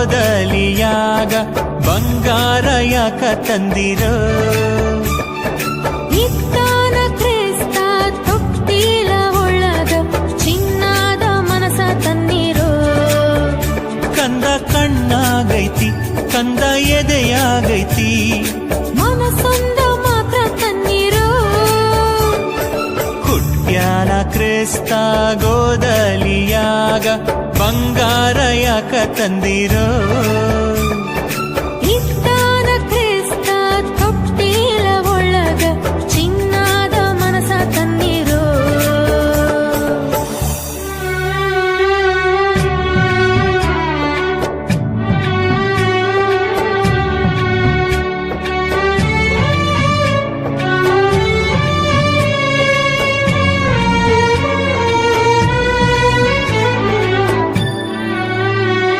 ಗೋದಲಿಯಾಗ ಬಂಗಾರ ಯಾಕ ತಂದಿರೋ ಇತ್ತಾನ ಕ್ರಿಸ್ತ ತೊಟ್ಟಿಲ ಒಳಗ ಚಿನ್ನದ ಮನಸ ತನ್ನಿರೋ ಕಂದ ಕಣ್ಣಾಗೈತಿ ಕಂದ ಎದೆಯಾಗೈತಿ ಮನಸೊಂದ ಮಾತ್ರ ತನ್ನಿರೋ ಹುಟ್ಟ್ಯಾನ ಕ್ರಿಸ್ತ ಗೋದಲಿಯಾಗ ಬಂಗಾರ ಯಾಕ ತಂದಿರೋ